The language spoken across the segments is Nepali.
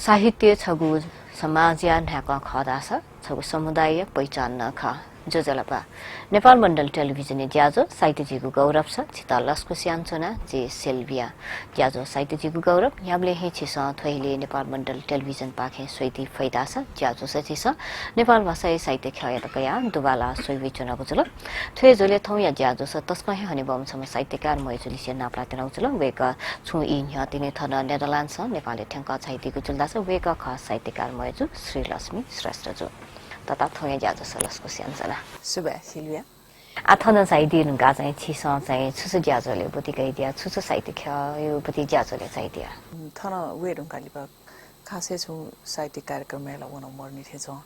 साहित्य छगु समाज या ढाका खदास छगु समुदाय पहिचान नख जोजलपा नेपाल मण्डल टेलिभिजन ज्याजो साहित्यजीको गौरव छ चिता लस्को स्यान्चोना जे सेल्भिया ज्याजो साहित्यजीको गौरव याबले हे छिस थहिले नेपाल मण्डल टेलिभिजन पाखे सोइती फैदास ज्याजो सचिस नेपाल भाषा साहित्य खयतकया दुबाला सोइवि चुनाको जुल थ्वे जोले थौ या ज्याजो स तस्क हे हने बम सम साहित्यकार मयजुली से नाप्ला तेनाउ जुल वेक छु इ न्यतिने थन नेदरल्यान्ड्स नेपाली ठ्याङ्क साहित्यको जुलदास वेक ख साहित्यकार मयजु श्री लक्ष्मी श्रेष्ठ जो तथा थोया ज्याजो सलसको स्यान्चना सुबह सिल्विया आथन साहित्य नुगा चाहिँ छिस चाहिँ छुसु ज्याजोले बुति गइदिया छुसु साहित्य ख यो बुति ज्याजोले चाहिँ दिया थन वे ढुङ्गाली बा खासै छु साहित्य कार्यक्रम मेला वन मर्नी थे छ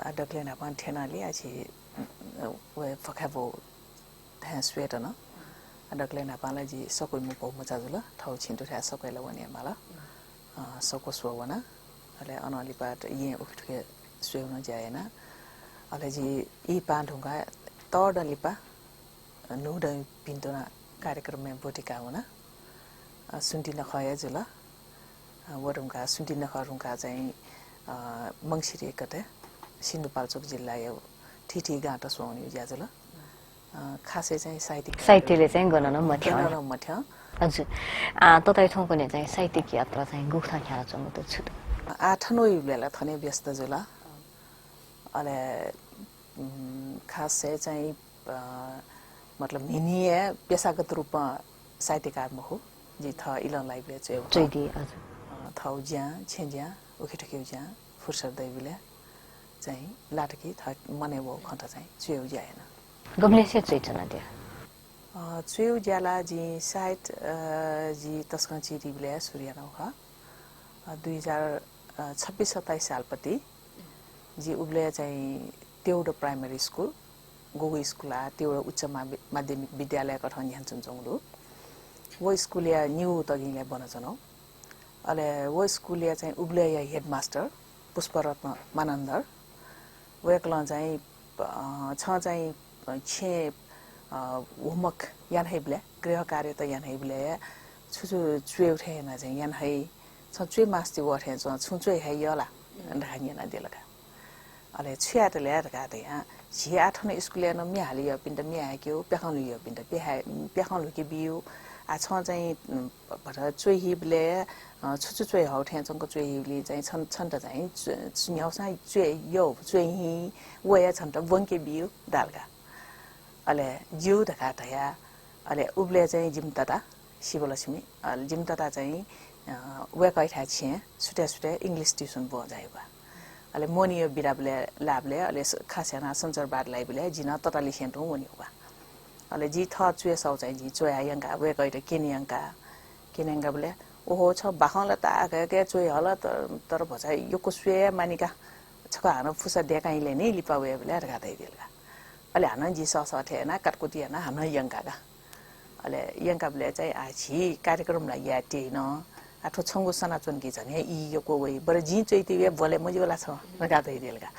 अडकले न पान ठेनाली आछि वे फखाबो ध्यान स्वेट न अडकले न पाला जी सबै मुको मजा जुल थाउ छिन्टु था सबैला वने मला सको सो वना अले अनली पाट ये उठके स्वेउन जाएन अले जी ई पान ढुङ्गा तडली पा नुड पिन्टोना कार्यक्रम में बोटिका हुना सुन्टी नखया जुल वरुङका सुन्टी नखरुङका चाहिँ मंगसिरी कते सिन्धुपाल्चोक जिल्ला यो ठिठी गाँटा सोनी ज्याजुल खासै चाहिँ साहित्यले चाहिँ गर्न मथ्यो हजुर ततै ठौकने चाहिँ साहित्यिक यात्रा चाहिँ गुख्था ख्याला चंगु त छु आठनो युलेला थने व्यस्त जुल अले खासै चाहिँ मतलब मिनिए पेशागत रूपमा साहित्यकार म हो जी थ इलन लाइब्रेरी चाहिँ हजुर थाउ ज्या छेज्या उखिठक्यौ ज्या फुर्सद दैबिले चाहिँ लाटकी थ मने वो खन्त चाहिँ चेउ ज्याएन गमले से चैतना दिया चेउ ज्याला जी साइट जी तस्कन चिरिबले सूर्य नौ ह 2026-27 सालपति जी उबले चाहिँ तेउडो प्राइमरी स्कुल गोगो स्कुल आ तेउडो उच्च माध्यमिक विद्यालय कठन ह्यान्छन् जंगलु वो स्कुल या न्यू तगिले बनजनो अले वो स्कुल या चाहिँ उबले या हेडमास्टर पुष्परत्न मानन्दर वेकला चाहिँ छ चाहिँ छे होमवर्क यान हेबले गृह कार्य त यान हेबले छुछु चुए उठे न चाहिँ यान है छ चुए मास्ति वठे छ चुए है यला ढानिया दिलका अले छ्याट ल्याएर गाते यहाँ झि आठने स्कुल न मि हालियो पिन्ट मि आक्यो पेखाउनु यो पिन्ट पेखाउनु के बियो आ छ चाहिँ भर चुइ हिबले छुछु चुइ हौ ठ्या चंको चुइ हिबले चाहिँ छन् त चाहिँ न्याउसा चुइ यो चुइ हि वया छन् त वंके बियो दालगा अले जिउ ढका तया अले उबले चाहिँ जिमतता शिवलक्ष्मी जिमतता चाहिँ वे कैठा छे सुटे इंग्लिश ट्युसन बो जाइबा अले मोनियो बिराबले लाबले अले खास्याना संचारबाद लाइबले जिन तताली सेन्टु मोनियोबा अले जी थ चुए सौ चाहिँ जी चोया यंगा वे कैटे केनियंगा बले ओहो छ बाखला ता के चोय हला तर भचाइ योको सुए मानिका छका हानो फुसा देकाइले नै लिपावे बले रगा दैदिलगा अले हानो जी ससथे ना कटकुटी ना हानो यंगागा अले यंगा बले चाहिँ आछि कार्यक्रम ला याटे न आठो छंगु सना चुनकी जने इ योको वे बर जी चैति वे बोले मजिवला छ रगा दैदिलगा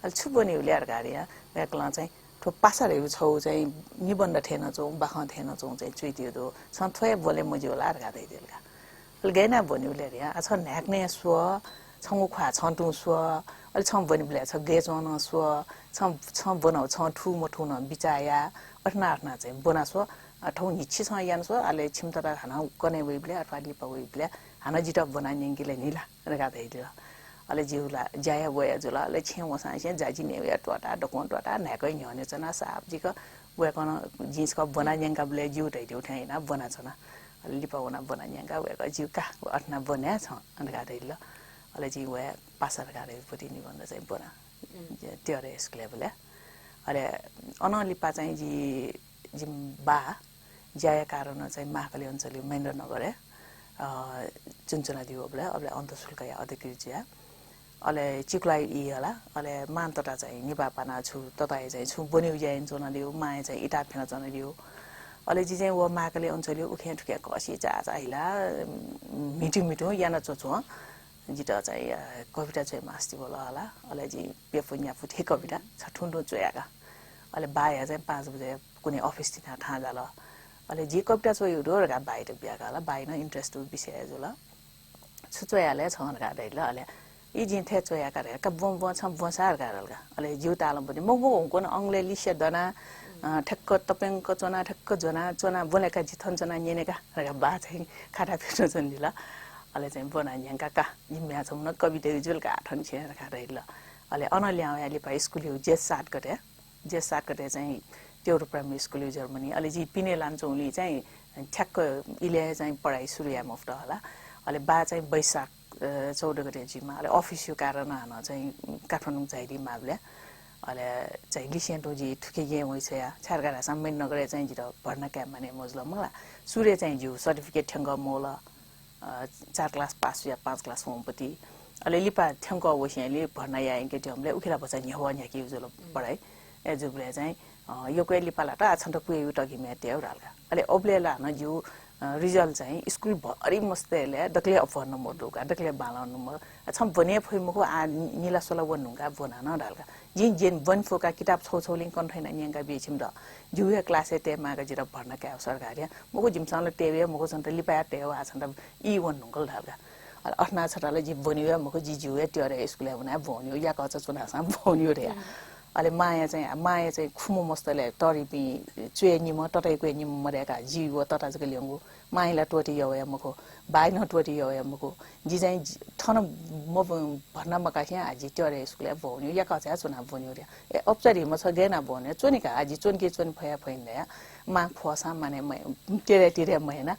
अले छुबनी उल्यार गाडिया एकला चाहिँ ठो पासारेहरु छौ चाहिँ निबन्ध थेन चौ बाख थेन चौ चाहिँ चुइतियो दो सन्थ्वय बोले मजिवला रगा दैदिलगा अले गैना बनि उल्यार या छ न्याक्ने स्व छंगु खा छन्तु स्व अले छम बनि बले छ गेजन स्व छम बनाउ छ ठु मठु न बिचाया अठना चाहिँ बनासो ठौ निछि छ यान सो अले छिमतरा खाना कने वेबले अथवा लिपा वेबले हाना जिटा बनानिंगिले निला रगा दैदिल अले जिउला जाया वया जुला अले छेवसा छे जाजिने वे टोटा डकोन टोटा नाकै न्हने चना साबजी को वे कन जिस को बनानिंगा बले जिउ दैदिउ थैना बना छना अले लिपा वना बनानिंगा वे को जिउ का अठना बन्या छ रगा दैदिल अले जि वे पासर गारे पति निबन्ध चाहिँ बना त्योरे स्कुल बले अले अनलिपा चाहिँ जी जिम बा जाया कारण चाहिँ महाकाली अञ्चली महेन्द्र नगरे चुनचुना दियो बले अबले अन्तशुल्क या अधिकृत ज्या अले चिक्लाई इ होला अले मानतटा चाहिँ निपापाना छु तताय चाहिँ छु बन्यु ज्याइन चोन दियो माय चाहिँ इटा फेना चन दियो अले जी चाहिँ व महाकाली अञ्चली उखे ठुके कसी चाचा हिला मिटु याना चोचो जिटा चाहिँ कविता चाहिँ मास्ति बोला होला अले जी पेपुन्या फुटे कविता छठुन्डो चोयागा अले बाया चाहिँ 5 बजे कुनै अफिस थिना ठा जाला ale ji kopta choi ro ga bai de bia ga la bai no interest tu bi se zo la chu choi ya le chong ga dai la ale i jin the choi ya ka re ka bon bon cham bon sa ga ga ale jiu ta lam पनि mo ko na angle li se dana ठक्क तपेङको चना ठक्क चना बोलेका जिथन चना नेनेका र बा चाहिँ खाटा फेर्न चन्दिला अले चाहिँ बना न्याङ्का का जिम्या छौँ न कविता जुल का ठन छे र खाटा ल अले अनल्या याले पा स्कुल यु जे सात गते चाहिँ त्यो प्राइमरी स्कुल यु जर्मनी अले जी पिने लान्छौली चाहिँ ठ्याक्क इले चाहिँ पढाइ सुरु या मुफ्त होला अले बा चाहिँ बैशाख 14 गते जिमा अले अफिस यु कारण हान चाहिँ काठमाडौँ चाहिँ माबले अले चाहिँ लिसेन्टो जी ठुके गे होइछया छारगारा सम्मेन नगरे चाहिँ जिरो भर्ना क्याम्प माने मोजल मला सूर्य चाहिँ जिउ सर्टिफिकेट ठंग मोल 4 क्लास पास या 5 क्लास होमपति अले लिपा ठंग होइछयाले भर्ना या इंके टिमले उखेला बचा न्यावा न्याकी जुल पढाइ ए जुबले चाहिँ यो कोइ लिपाला त आछन त पुए उटगी मेते उडालका अले ओब्लेला न जिउ रिजल्ट चाहिँ स्कुल भरि मस्तेले दक्ले अफर नम्बर दुका दक्ले बाला नम्बर छम बने फैमको आ निला सोला वनुका बना न डालका जिन जिन वन फोका किताब छौछौलिङ कन्ठैन न्याङ्गा बेछिम द जुया क्लास ए मागा जिरा भर्ना का सरकार या मको जिमसँग टेवे मको सन्त लिपा टेवा आछन त ई वनुकल डालका अठना छटाले जि बनियो मको जि जुया ट्यारे स्कुल बना भन्यो या कच चुनासा भन्यो रे अले माया चाहिँ खुमो मस्तले तरिपी चुए निम टटैको निम मरेका जीव तटा जक ल्याङ्गु माइला टोटी यया मको बाइ न टोटी यया मको जी चाहिँ ठन म भर्ना मका छ आज ट्यारे स्कुल भन्यो या कचा चुना भन्यो रे ए अप्सरी म छ गेना भन्यो चोनिका आज चोनके चोन फया फैन्या मा फसा माने टेरे टेरे महिना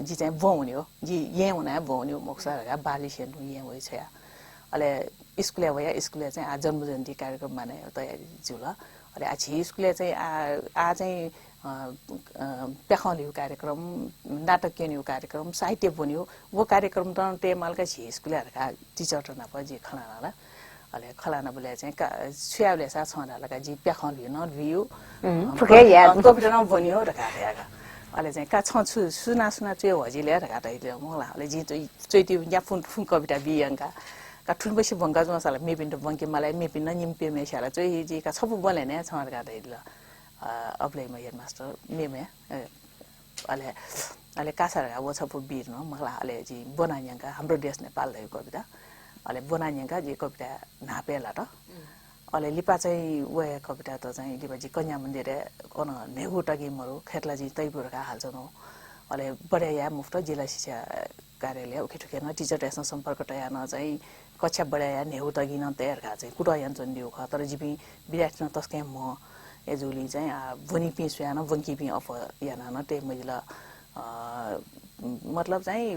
जी चाहिँ भन्यो जी ये हुना भन्यो मक्सरगा बाली सेन्डु ये होइ छ अले स्कुल चाहिँ आज जन्मजयन्ती कार्यक्रम माने तयारी जुल अले आज स्कुल चाहिँ आ चाहिँ प्याखलिउ कार्यक्रम नाटकीय कार्यक्रम साहित्य बन्यो वो कार्यक्रम त टेमालका छि स्कुलहरुका टिचर त न पछि खलाना अले खलाना बोले चाहिँ छ्याउले सा छनालका जी प्याखलिउ न रिउ फुके याद कम्प्युटर न बन्यो र काटेगा अले चाहिँ का छ सुना चुए हजिले र काटेले मलाई अले जी चैती या फुन कविता बियंका का ठुल बसी बंगा जो साला मेपिन त बंके मलाई मेपिन न निम्पे मेशाला चाहिँ जी का सब बोले ने छर काटेल अप्लाई म हेडमास्टर मेमे अले कासार अब छपु बिर न मलाई अले जी बनान्याका हाम्रो देश नेपाल दै कविता अले बनान्याका जी कविता नापेला त अले लिपा चाहिँ वे कविता त चाहिँ लिपा जी कन्या मन्दिर कोन नेगु टगी मरु खेतला जी तैपुरका हाल्छनो अले बडे या मुफ्त जिल्ला शिक्षा कार्यालय उखेठुके न टिचर रेसन सम्पर्क टया न चाहिँ कक्षा बडाया नेहु तगी न तयार का चाहिँ कुटा यान्छन् दिउ ख तर जिबी विद्यार्थी न तस्के म एजुली चाहिँ भनी पि सुयान वंकी पि अफ याना न ते महिला मतलब चाहिँ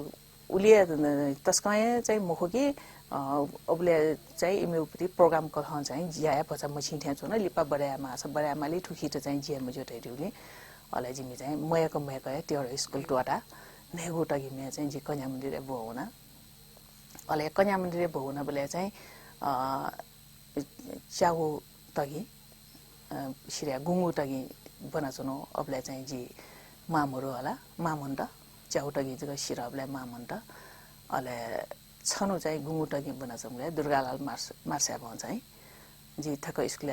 उले तस्काए चाहिँ मुखो कि अबले चाहिँ इमेउपति प्रोग्राम कह चाहिँ जिया पछा मछिन थ्या छु न लिपा बडायामा छ बडायामाले ठुखी त चाहिँ जिया मजो थैदिउले अले जिमी चाहिँ मयको त्यो स्कुल टोटा नेगु टगी मे चाहिँ जी कन्या मन्दिर बोहुना अले कन्या मन्दिर बोहुना बोले चाहिँ च्याउ तगी सिरिया गुंगु तगी बनाचनो अबले चाहिँ जी मामरो होला मामन्द च्याउ तगी जग सिरबले मामन्द अले छनु चाहिँ गुंगु तगी बनाचमले दुर्गालाल मार्सा भन्छ चाहिँ जी थक स्कुल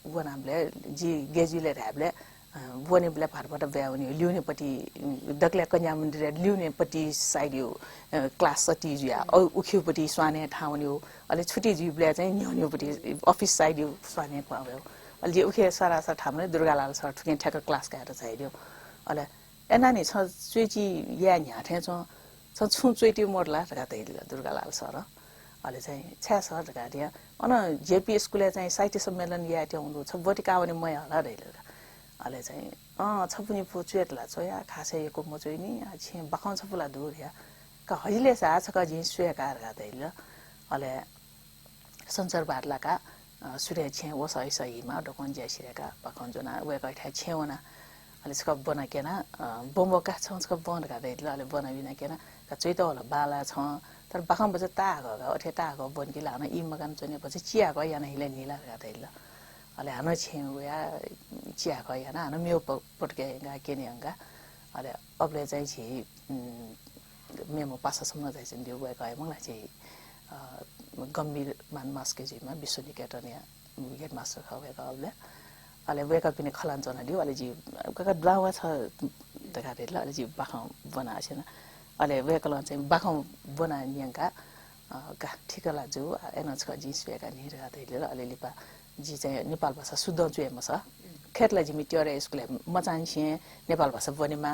बनामले जी गेजुले र्याबले बोने बेला फारबाट ब्याउने ल्युनेपट्टि दक्ल्या कन्या मन्दिर ल्युनेपट्टि साइड यो क्लास सटी जुया उखिउपट्टि स्वाने ठाउँन्यो अलि छुटी जुब्ल्या चाहिँ न्याउन्योपट्टि अफिस साइड यो स्वाने पायो अलि जे उखे सरासर ठाउँले दुर्गालाल सर ठुके ठ्याक क्लास गएर चाहियो अले एनानी छ चुइची या न्याठे छ छु चुइटी मोडला रगातैले दुर्गालाल सर अले चाहिँ छ्या सर रगादिया अन जेपी स्कुलले चाहिँ साहित्य सम्मेलन या ट्याउनु छ बटिका आउने मय होला दैले अले चाहिँ छपुनी पुचेटला छोया खासे एको मचोइ नि छे बखाउ छपुला दूर या का हजिले सा छ का जी सुया कार गादैल अले संसार बारलाका सूर्य छे वो सही सहीमा डकोन ज्यासिरेका बखाउ जना वे गठा छेउना अले छ बना केना बमबका छ छ बन गादैल अले बनाबिना केना का चैतो होला बाला छ तर बखाउ बजे ता गगा अठे ता ग बन कि लाना इ मगान चने पछि चिया ग याना हिले नीला गादैल अले हानो छेउ या चिया गया ना हानो मेउ पटके गा केनेंगा अले अबले चाहिँ छि मेमो पासासम्म जाइछन् दिउ गए गए मलाई चाहिँ गम्भीर मान मास्के जिमा विश्वनिकेतन या हेडमास्टर खवेका अबले अले वेका पनि खलान जना दिउ अले जी कका द्वावा छ देखा दे ल जी बाखौ बना छेन अले वेकल चाहिँ बाखौ बना नियंका का ठिकला जो एनच का जी स्वेका नि रहा दे ल अले लिपा जी चाहिँ नेपाल भाषा शुद्ध जुए मस खेतला जी मिट्योरे स्कुल मचान छे नेपाल भाषा बनेमा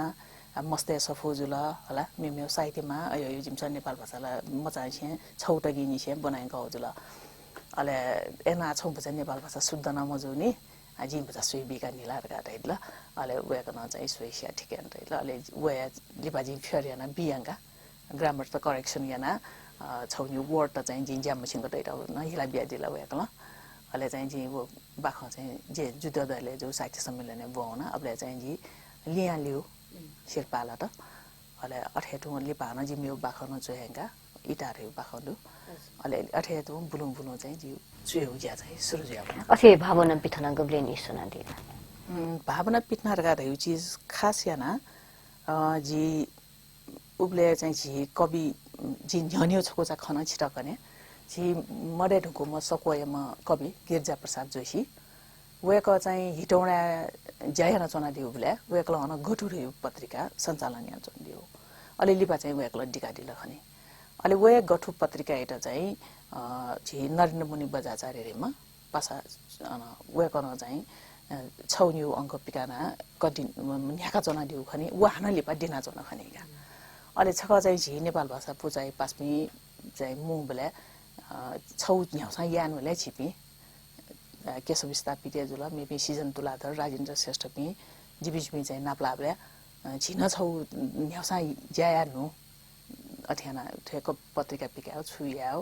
मस्ते सफोजुल होला मेमेउ साहित्यमा यो जिमस नेपाल भाषालाई मचान छे छौटा गिनी छे बनाएको हजुल अले एना छौ बजा नेपाल भाषा शुद्ध न मजुनी जी बजा सुई बिका निला रगा दै ल अले वेक न चाहिँ सुइसिया ठिकन दै ल अले वे लिपाजी फेरियाना बियांगा ग्रामर त करेक्सन याना छौनी वर्ड त चाहिँ जिन ज्याम मसिन दै न हिला बिया दिला वेक ल अले चाहिँ जी वो बाखो चाहिँ जे जुद्ध दले जो साहित्य सम्मेलन बोन अबले चाहिँ जी लिया लियो शेर्पाला त अले अठेटु लिपान जी मेउ बाखो न जोहेंगा इटारे बाखो अले अठेटु बुलुङ बुलुङ चाहिँ जी जुयो ज्या चाहिँ सुरु ज्या अथे भावना पिथना गब्ले नि सुना दे भावना पिथना रगा रह्यो चीज खास याना जी उबले चाहिँ जी कवि जी न्यन्यो छको जा खना छिटकने जी मडे ढुको म सकोयमा कवि गिरजा प्रसाद जोशी वेक चाहिँ हिटौडा ज्यायना चना दिउ बुले वेकल हन गठुरे पत्रिका सञ्चालन या चन दिउ अलि लिपा चाहिँ वेकल डिका दिल खने अलि वे गठु पत्रिका एटा चाहिँ जी नरेन्द्र मुनि बजाचार्य रेमा पासा वेकन चाहिँ छौन्यु अंक पिकाना कटिन न्याका चना दिउ खने वहाना लिपा दिना चना खनेगा अलि छका चाहिँ जी नेपाल भाषा पुचाइ पास्मी चाहिँ मु बुले छौ न्याउसा यान बुले छिपी केशव स्थापित जुल मेपी सिजन तुलाधर राजेन्द्र श्रेष्ठ पि जिबिजमी चाहिँ नाप्लाबले छिन छौ न्याउसा ज्यायानु अठ्याना ठेक पत्रिका पिकाउ छुयाउ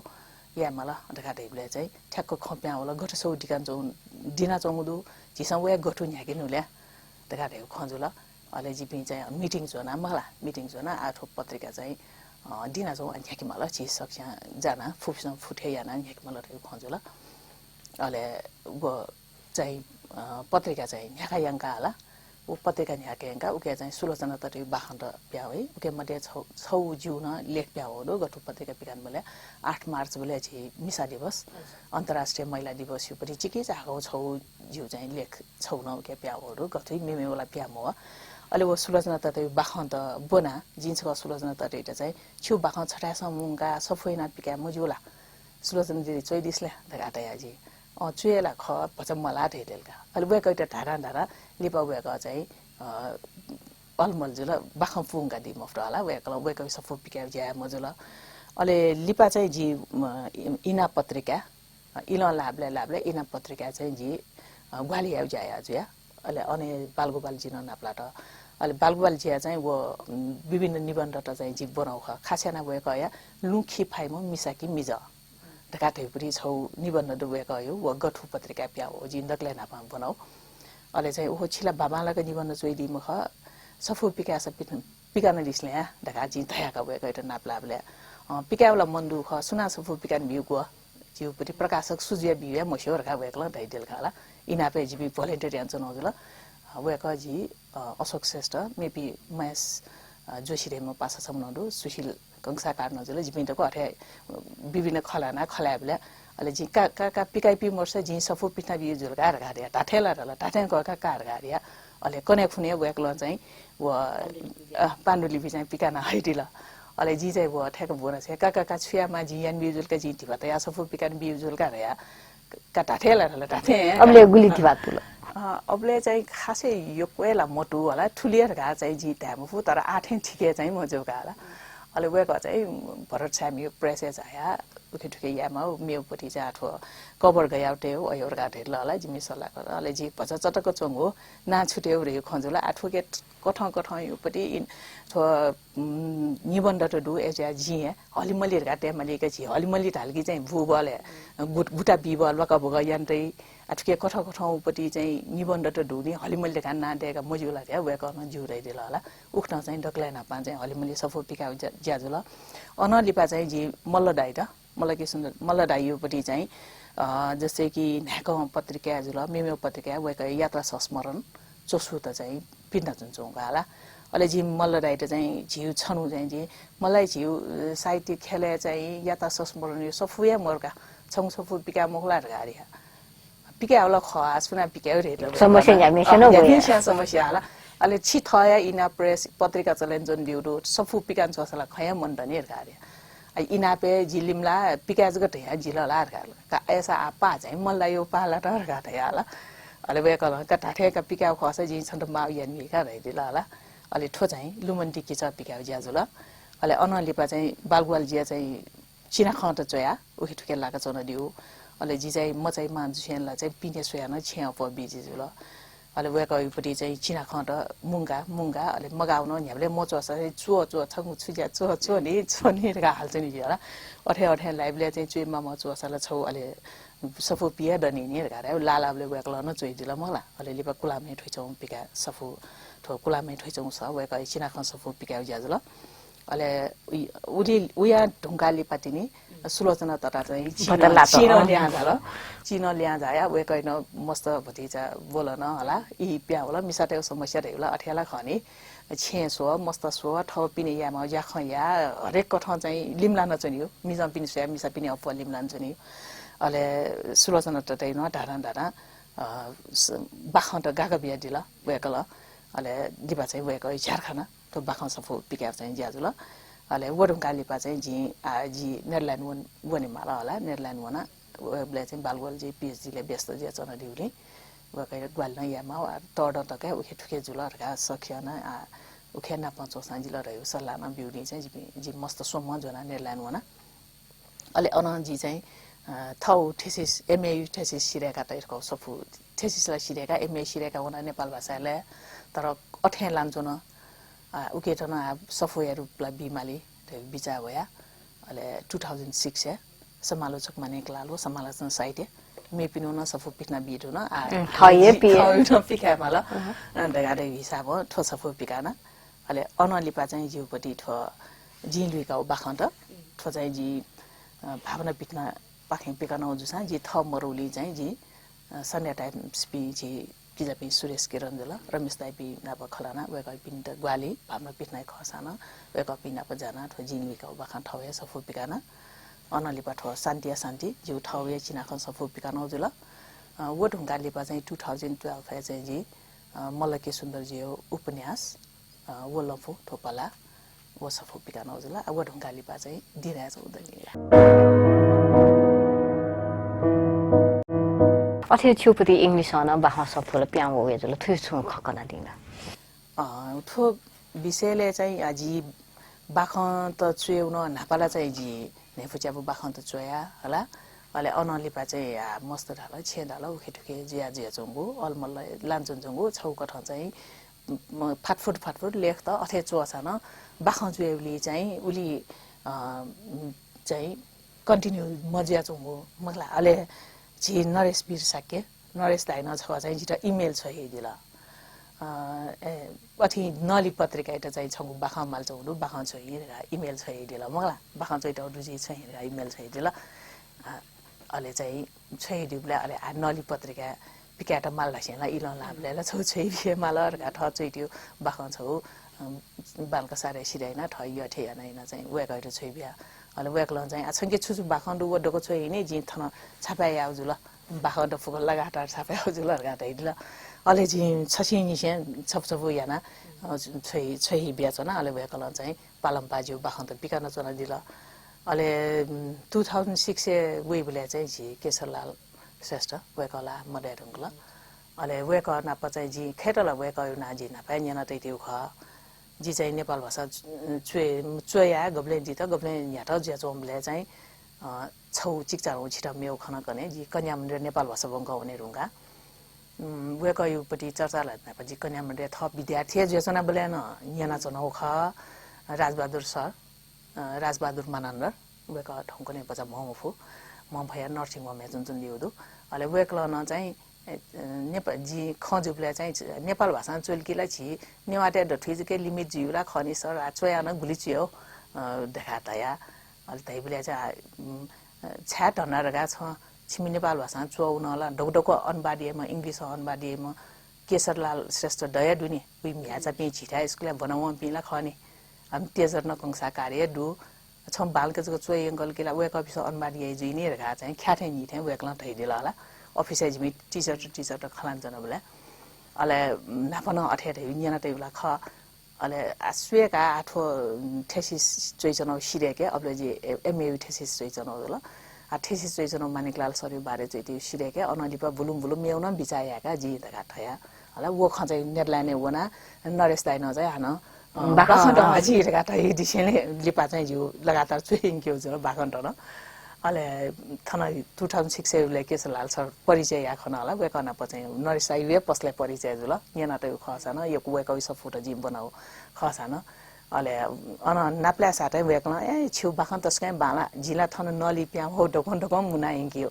या मला ढका ढेबले चाहिँ ठ्याक्क खप्या होला गठसौ डिकान चौ दिना चौदु जिसा वे गठु न्याकिनुल्या ढका ढेउ खजुल अले जिपि चाहिँ मिटिङ जोना मला मिटिङ जोना आठो पत्रिका चाहिँ दिना चौ न्याकि मला छि सक्छा जाना फुफ्स फुटे याना न्याकि मला ढेउ खजुल अले वो चाहिँ पत्रिका चाहिँ न्याका यांका होला उ पत्रिका न्याके यांका उके चाहिँ सुलोचना तरी बाखन्द प्या है उके मध्ये छौ जुन लेख प्या हो गठु पत्रिका पिकान बोले 8 मार्च बोले चाहिँ मिसा दिवस अन्तर्राष्ट्रिय महिला दिवस यो पनि चिके चाको छौ जु चाहिँ लेख छौ न उके प्या हो गठु मेमे वाला प्या म अले वो सुलोचना तरी बाखन्द बोना जिन्सको सुलोचना तरी एटा चाहिँ छु बाखन छटासा मुंगा सफैना पिका मुजुला सुलोचना दिदी चोइदिसले धगाटा याजी चुएला ख पचम मला धेदेलका अलि वेक एउटा ढारा ढारा लिपा वेक चाहिँ अलमल जुल बाख फुङका दि मफ्टला वेकल वेक सफो पिका ज्या मजुल अले लिपा चाहिँ जी इना पत्रिका इला लाभले इना पत्रिका चाहिँ जी ग्वाली आउ ज्या ज्या अले अने बालगोपाल जिन नाप्लाट अले बालगोपाल जिया चाहिँ वो विभिन्न निबन्ध त चाहिँ जी बनाउ ख खास्याना वेक या लुखी फाइम मिसाकी मिज ढकाटे पुरी छौ निबन्ध डुबेको हो व गठु पत्रिका प्या हो जिन्दकले नापा बनाऊ अले चाहिँ ओहो छिला बाबालाको निबन्ध चोइदि मख सफु पिकास पिकान दिसले ढका जि थयाका भएको एटा नाप्लाबले पिकावला मन्दु ख सुना सफु पिकान बिउको जिउ पुरी प्रकाशक सुजिया बिया मस्योरका वेकला दैदेल खाला इनापे जिबी भोलेन्टियरियन छ नजुल वेक जी अशोक श्रेष्ठ मेपी महेश जोशीरेमा पासा सम्नदु सुशील कंसा कार्ड नजुल जिपिन्तको अठे विभिन्न खलाना खलाबले अले जि का पिकाइपी मर्छ जि सफु पिठा बिउ जुलका गारिया टाठेला रला टाठेन का कार गारिया अले कने खुने वेकल चाहिँ व पाण्डुलिपि चाहिँ पिकाना हैदिल अले जी चाहिँ व ठेक बोना छ का छुयामा जि यान बिउ जुलका जि तिबता या सफु पिकान बिउ जुलका रया का टाठेला रला टाठे अबले गुली तिबातुल अबले चाहिँ खासै यो कोइला मोटु होला ठुलियर घा चाहिँ जी त्यामफु तर आठै ठिके चाहिँ मजोका होला अले वेक चाहिँ भरत सामी प्रेसेस आया उठे ठुके यामा मेउपटी चाहिँ आठो कभर गयाउटे हो अयोर गाठेर लला जिमी सल्लाह गर अले जी पछ चटक चोङ हो ना छुट्यो रे खंजुला आठो के कठौ योपटी थो निबन्ध त दु एजा जी हलिमली गाटे मलिके जी हलिमली ढालकी चाहिँ भूबले गुटा बिबल वका भग यान्दै आठके कठौपटी चाहिँ निबन्ध त धुनी हलिमली खान नाटेका मजुला थियो वेकन जुरै दिल होला उख्न चाहिँ डक्ला नापा चाहिँ हलिमली सफो पिका ज्याजुल अनलिपा चाहिँ जी मल्लदाई त मलाई के सुन्दर मल्लदाई योपटी चाहिँ जस्तै कि न्याको पत्रिका जुल मेमेउ पत्रिका वेक यात्रा संस्मरण चोसु त चाहिँ पिन्द जुन्छौँ होला अले जी मल्लदाई त चाहिँ झिउ छनु चाहिँ जी मलाई झिउ साहित्यिक खेले चाहिँ यात्रा संस्मरण यो सफुया मर्का छौ सफु पिका मोहला गारिया पिका होला खस पुना पिका रे समस्या जामे छनो गयो समस्या होला ale chi thoya ina press patrika chalen jon diudo safu pikan chosala khaya मन दने गारे ina pe jilimla pikas ga thya jila la ka esa apa चाहिँ मलाई यो पाला त ga thya la ale we ka ka thathe ka pika khwasa ji chand ma yan mi ka rai dila la ale ठो चाहिँ लुमन्टी कि छ पिका ज्याजुला ale अनलिपा चाहिँ बालगुवाल जिया चाहिँ चिना खत चया उखि ठुके लाका चन दिउ ale जी चाहिँ म चाहिँ मान्छु छेनला चाहिँ पिने सोया न छ्या प busy joule ale we ka युपटी चाहिँ चिना खत मुंगा ale मगाउन न्याबले म चोसा चुओ छंगु छुज्या चो नि का हाल्छ नि होला अठे लाइभले चाहिँ चुइमा म चोसाला छौ ale सफु पिया दनि नि गारे लालाबले we कल न चुइ दिला मला ale लिपा कुलामे ठुइचौ पिका सफु ठो कुलामे ठुइचौ स we का चिना ख सफु पिका ज्याजुल ale उया ढुंगाली पाटिनी सुलोचना तटा चाहिँ चिनो ल्या जाया वे कैन मस्त भतिजा बोलन होला इ प्या होला मिसाटेको समस्या रहेला अठ्याला खनी छेसो मस्त सो ठौ पिने यामा या खया हरेक कठ चाहिँ लिमला नचनियो मिजा पिने सोया मिसा पिने अप लिमला नचनि अले सुलोचना तटै न ढाडा बाखन त गागा बिया दिला वेकल अले दिबा चाहिँ वेक झारखाना तो बाखन सफो पिका चाहिँ ज्याजुल अले वडुङकालीपा चाहिँ जी नेदरल्यान्ड वने माला होला नेदरल्यान्ड वना वेबले चाहिँ बालगोल जी पीएचडी ले व्यस्त जे चन दिउले वकै ग्वाल न यामा तड तके उखे ठुके जुल रका सख्यान उखे ना पञ्चो सांजिल रह्यो सल्लामा बिउडी चाहिँ जी मस्त सोम जना नेदरल्यान्ड वना अले अन जी चाहिँ थौ थेसिस एमए थेसिस सिरेका तैरको सफु थेसिसला सिरेका एमए सिरेका वना नेपाल भाषाले तर अठे लान्चो न उकेटन सफोया रूपला बिमाली बिचा भया अले 2006 है समालोचक माने क्लालो समालोचना साइटे मे पिनो न सफो पिक्ना बिटो न खये पिका माला दगाडे हिसाब ठो सफो पिकाना अले अनलिपा चाहिँ जिउपटी ठो जिलुका बाखन्त ठो चाहिँ जी भावना पिक्ना पाखे पिकाना जुसा जी थ मरौली चाहिँ जी सन्डे टाइम्स पी जी किजापि सुरेश किरणजल रमेश दाइपी नाप खलाना वेक पिन त ग्वाली भावना पिक्ना खसाना वेक पिन नाप जाना ठो जिलुका बाखन ठौया सफो पिकाना अनलिपा ठो शान्ति जिउ ठौया चिनाखन सफो पिकाना जुल वो ढुंगालिपा चाहिँ 2012 है चाहिँ जी मलके सुन्दर जी उपन्यास वो लफो ठोपला वो सफो पिकाना जुल वो ढुंगालिपा चाहिँ दिरा चौधरी अथे छुपति इंग्लिश न बाहा सफल प्याङ होए जल थु छु खकना दिना थो विषयले चाहिँ आजी बाखन त चुएउन नापाला चाहिँ जी नेफुच्याबु बाखन त चोया होला अले अनलिपा चाहिँ मस्त ढाला छेदाला उखे ठुके जिया चंगु अलमल लान्छन चंगु छौकठ चाहिँ फाटफुट लेख त अथे चोसा न बाखन चुएउली चाहिँ उली चाहिँ कन्टिन्यू मजिया चंगु मलाई अले जी नरेश वीर साक्य नरेश दाइ न छ चाहिँ जिटा इमेल छ हेदिला अथि नली पत्रिका एटा चाहिँ छगु बाखा माल चौडु बाखा छ हेरा इमेल छ हेदिला मलाई बाखा चाहिँ एउटा रुजि छ हेरा इमेल छ हेदिला अले चाहिँ छ हेदिबला अले नली पत्रिका पिकाटा माल लासेला इलन लाबलेला छौ छै बिए मालर गा ठ चाहिँ त्यो बाखा छौ बालका सारे सिराइना ठ यठे याना चाहिँ वेक हैट छै बिया अले वेकलन चाहिँ आछंके छुछु बाखण्डु वडको छ हिने जि थन छापाय आउजुल बाखण्ड फुकल लगाटा छापाय आउजुल गाटा हिदल अले जि छछि निसे छपछपु याना छै बिया छना अले वेकलन चाहिँ पालम पाज्यु बाखण्ड पिकान चना दिल अले 2006 वेबले चाहिँ जि केशरलाल श्रेष्ठ वेकला मडेरुङला अले वेक नाप चाहिँ जि खेटला वेक ना जि नापाय न्याना तैतिउ ख जी चाहिँ नेपाल भाषा चोया गब्ले जी त गब्ले यात ज्या चोमले चाहिँ छौ चिकचाउ छिटा मेउ खन कने जी कन्या मन्दिर नेपाल भाषा बंग हुने रुंगा वेक युपटी चर्चालाई नापजी कन्या मन्दिर थप विद्यार्थी जेसना बोले न याना चनौ ख राजबहादुर सर राजबहादुर मानन्द वेक ठौकने बजा मफु म भया नर्सिङ होम जुन दिउदु अले वेकल न चाहिँ नेपाल जी खजुबले चाहिँ नेपाल भाषा चोल्कीलाई छि नेवाटे ढठिजके लिमिट जिउला खनि सर आचोया न गुलिचियो देखाताया अल तैबले चाहिँ छ्याट हनरगा छ छिमी नेपाल भाषा चोउनला ढोकढोको अनबाडीमा इंग्लिश अनबाडीमा केशरलाल श्रेष्ठ दया दुनी उइ म्याचा पे छिटा स्कुल बनाउ पिला खनि हम तेजर न कंसा कार्य दु छम बालकजको चोय अंकल केला वे कफिस अनबाडी जिने रगा चाहिँ ख्याठे निथे वेकला थैदिला होला अफिस एजमी टीचर त खलान जन बोला ale napana athe de nyana te la kha ale aswe ka atho thesis choijono shire ke able ji MAU thesis choijono la a thesis choijono Maniklal sori bare चाहिँ त्यो shire ke analipa bulum bulum meuna bichaya ka ji da ka thaya ala wo kha चाहिँ नेटलाइन ने वना नरेश दाइ न चाहिँ हान बाखन्ट जी का थै दिसेले लिपा चाहिँ जो लगातार चुइङ के हो बाखन्ट न ale thana 2006 ले के लाल सर परिचय या खना होला वे कना पछि नरेश दाइ वे पसले परिचय जुल यहाँ त खसा न यो वे कवि सब फोटो जिम बनाऊ खसा न ale ana napla sate wekla chu bakan toskai bala jila thon noli pyam ho dokon dokon muna ingyo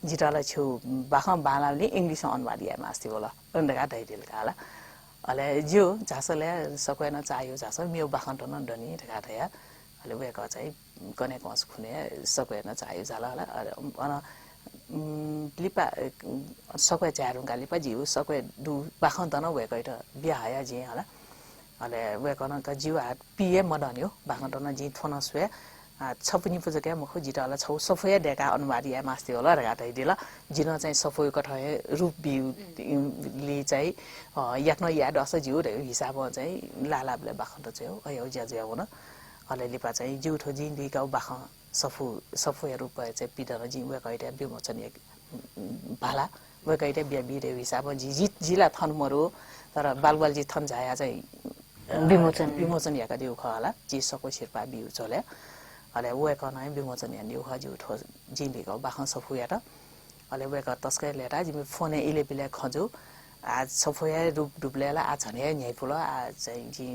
jitala chu bakan bala ni english on wadia masti bola undaga daidil kala ale jo jasale sakwena chayo jasa mio bakan ton ndani daga thaya ale weka chai kone kos khune sakwena chayo jala ana lipa sakwe charung lipa jiu sakwe du bakan ton weka ita biaya ji hala ale wekana ka jiwa pie madanyo bakanto ji thona swe chapuni pujake mokho jitala chau sofya deka अनुवादी या मास्ति होला रगा tai dila jina चाहिँ सफोय कठय रूप बिउले चाहिँ याक्न याद अस जिउ रे हिसाब चाहिँ लालाबले बाखन्त चाहिँ हो अयो ज्याज्या हुन ale लिपा चाहिँ जिउठो जिन्दगी का बाख सफोय रूप चाहिँ पिडर जि वेकैटे बिमोचन एक भाला वेकैटे बिबि रे हिसाब जिला थन मरो तर बालबाल जी थन जाया चाहिँ विमोचन याका दिउ खला जी सको शिरपा बिउ चले अले वेक नै विमोचन या दिउ खजु ठो जिले को बाख सफुया त अले वेक तस्कै लेटा जिमे फोने इले बिले खजु आज सफुया रूप डुबलेला आज झने न्याय पुला आज चाहिँ जी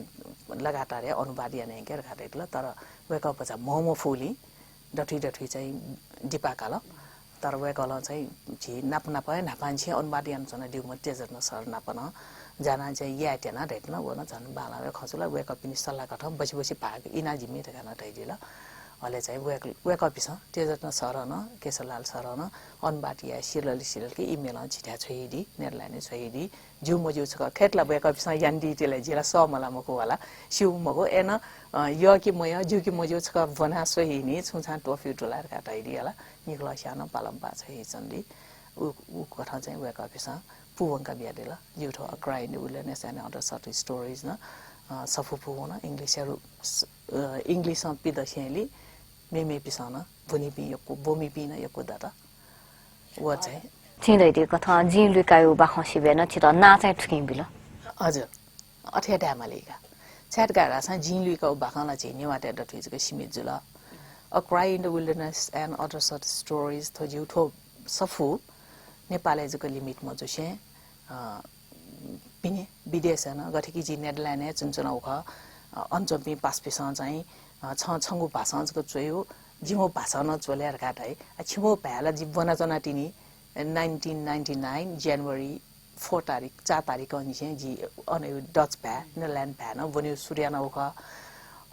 लगातार अनुवाद या नै के खाटेला तर वेक पछि मोमो फुली डठी चाहिँ दिपाकाल तर वेकल चाहिँ जी नाप नापान्छे अनुवाद या छन दिउ म तेजन सर नापन जाना चाहिँ या तेना रेटना वना झन बालावे खसुला वेक पिनि सल्ला कठ बसी भाग इना जिमी ठेगाना दैदिला अले चाहिँ वेक अफिस तेजन सरन केशलाल सरन अनबाटिया सिरल के इमेल छिटा छैदी नेरलाने छैदी जु मजु छ खेतला वेक अफिस यान्दी तेले जिला समला मको वाला सिउ मको एन य कि मय जु कि मजु छ भना सोहिनी छुछा टोफी डोलर का दैदिला निकला सानो पालम्पा छै चन्दी उ कथा चाहिँ वेक office पुवंका बियादेला युठो a cry in the wilderness and other sort of stories na safu puona english on pida sheli meme pisana buni pi yoko bomi pi na yoko data what चाहिँ छिँदै त्यो कथा जिन लुकायो बाखसी बेन छित ना चाहिँ ठुकिन बिल हजुर अथे डामालेगा छाट गारा छ जिन लुकायो बाखला चाहिँ नेवाटे दथुजको सिमित जुला a cry in the wilderness and other sort of stories to युठो सफु नेपालले जको लिमिट म जोसे पिने विदेश न गठेकी जी नेदरल्यान्ड चुनचुनाउ ख अञ्चपी पासपिसा चाहिँ छंगु भाषा जको चोयो जिमो भाषा न चोलेर काटै छिमो भ्याला जी बना जना तिनी 1999 जनवरी 4 तारिख अनि चाहिँ जी अन डच भ्या नेदरल्यान्ड भ्या न बन्यो सूर्य न उख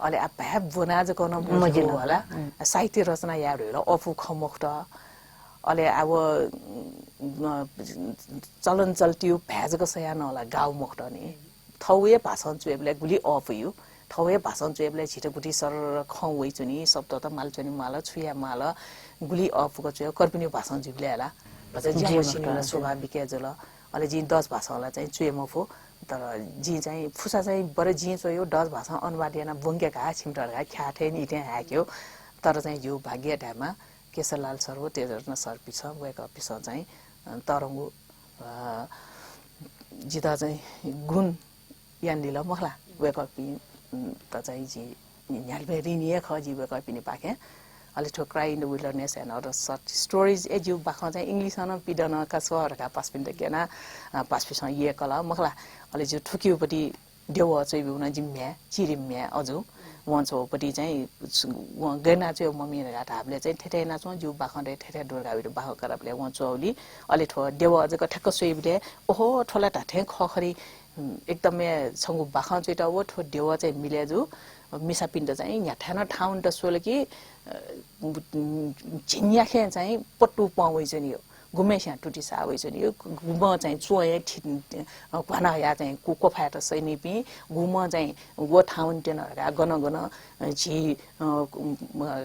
अले आ भ्या बना जको न मजिलो होला साहित्य रचना यार होला अफु खमोख्त अले अब चलन चल्टियो भ्याजको सयान होला गाउँ मोख्ट नि थौए भाषण चुएबले गुली अफ यो थौए भाषण चुएबले छिटोपुटी सर खौ वइ चुनी शब्द त मालचुनी माल छुया माल गुली अफ को चुयो कर्पिनी भाषण जुबले होला बजे जिमसिनला स्वाभाविक जल अले जी 10 भाषा होला चाहिँ चुए मफो तर जी चाहिँ फुसा चाहिँ बरे जी चोयो 10 भाषा अनुवादिएन बुंगे घा छिमटर घा ख्याथे नि इते हाक्यो तर चाहिँ यो भाग्य ढामा केशलाल सर हो तेजरत्न सर पिछ वेक अफिस चाहिँ तरंगु जिता चाहिँ गुण यान्दिला मखला वेक अफि त चाहिँ जी न्यालबे रिनिए ख जी वेक अफि नि पाके अलि ठो cry in the wilderness and other short stories ए जु बाख चाहिँ इंग्लिश न पिडन का सर का पासपिन त केना पासपिस ये कला मखला अलि जो ठुकिउपटी देव चाहिँ बिउन जिम्या चिरिम्या अजु वन्छोपटी चाहिँ गैना चाहिँ मम्मी घाट हामीले चाहिँ ठेठे नाचौं जु बाखन्डे ठेठे दुर्गाबिर बाख करबले वन्छौली अलि ठो देव अजको ठक्क सोइबले ओहो ठोला ठाठे खखरी एकदमै छंगु बाख चाहिँ त वो ठो देव चाहिँ मिले जु मिसा पिण्ड चाहिँ यहाँ ठाना ठाउन त सोले कि झिन्याखे चाहिँ पट्टु पाउै चाहिँ नि गुमेस्या टुटी सावै चाहिँ यो गुम चाहिँ चोए घना या चाहिँ कोफा त सैनिपी गुम चाहिँ वो ठाउन टेन गन झी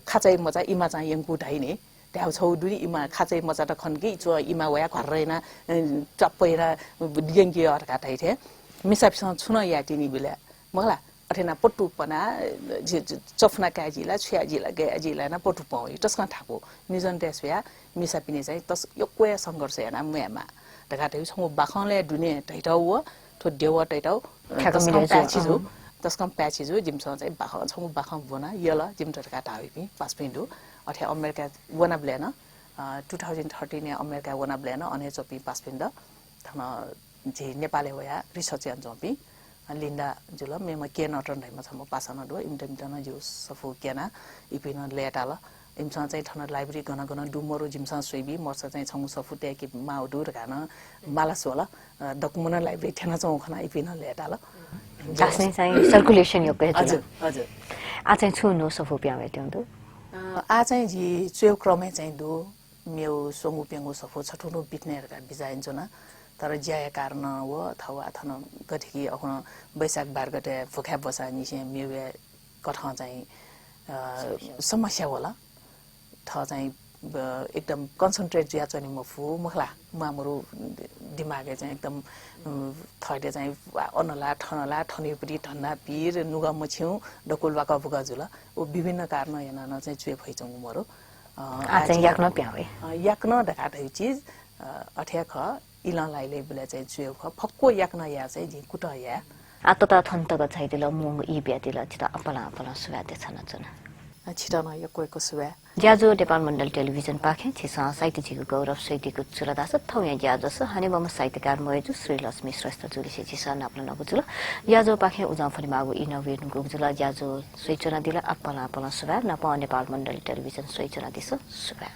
खाचै मजा इमा चाहिँ यंकु ढाइने ढ्याउ छौ दुई इमा खाचै मजा त खनकी चो इमा वया घरेन चप्पैरा डिगेंगी अर्का थाइथे मिसापिसँग छुन याटिनी बिला मला अथेना पट्टु पना चफना काजीला छ्याजीला गयाजीला ना पट्टु पाउ तस्का थापो निजन त्यसया मिसापिने चाहिँ तस यो कोया संघर्ष याना मेमा ढाकाथै छौ बाखले दुने तैटाउ थो देव तैटाउ तस्का प्याचिजो तस्का प्याचिजो जिमसँग चाहिँ बाख छौ बाख बना यला जिम ढका ताइपि पासपिन्डु अथे अमेरिका वना ब्लेन 2013 ने अमेरिका वना ब्लेन अने चपी पासपिन्ड थन जे नेपाली वया रिसर्च यान जपी लिन्डा जुल मेमा के नटन ढैमा छ म पासन दो इमटन जो सफु केना इपिन लेटाल इमसँग चाहिँ थन लाइब्रेरी गन डुमरो जिमसँग सोइबी मर्छ चाहिँ छौ सफु टेकी माउडु गान मालास होला डकुमेन्ट लाइब्रेरी थेना छौ खना इपिन लेटाल जास्ने चाहिँ सर्कुलेसन यो के हजुर हजुर आ चाहिँ छुनो सफु प्यामे त्यन्दो आ चाहिँ जी चेउ क्रमे चाहिँ दो मेउ सोंगु पेंगु सफु छठुनो बिट्नेहरुका बिजाइन्छ न तर ज्याय कारण हो अथवा थन गठकी अखन बैशाख 12 गते फुख्या बसा निसे मेवे कठ चाहिँ समस्या होला थ चाहिँ एकदम कन्सन्ट्रेट ज्या चाहिँ म फु मखला मामरो दिमागे चाहिँ एकदम थैले चाहिँ अनला ठनला ठनेपटी ठन्ना पीर नुगा मछ्यौ डकुलवा कबुगा जुला ओ विभिन्न कारण याना न चाहिँ चुए भइचौ मरो आ चाहिँ याक्न प्यावे याक्न ढकाथै चीज अठ्या ख इला लाइले बुले चाहिँ चुए ख फक्को याक्न या चाहिँ जि कुट या आ त थन्तक छैदिल मुंग इ ब्यादिल छिटा अपला सुवाते छन चन छिटन यो कोइको सुवा ज्याजो नेपाल मण्डल टेलिभिजन पाखे छिसा साहित्यजीको गौरव सैतिको चुलदास थौ या ज्याजस हाने बम साहित्यकार मयजु श्री लक्ष्मी श्रेष्ठ जुलिसे छिसा नाप्न नगुजुल ज्याजो पाखे उजाफरी मागु इनोवेट गुजुल ज्याजो स्वेचना दिला अपला सुवा नप नेपाल मण्डल टेलिभिजन स्वेचना दिस सुवा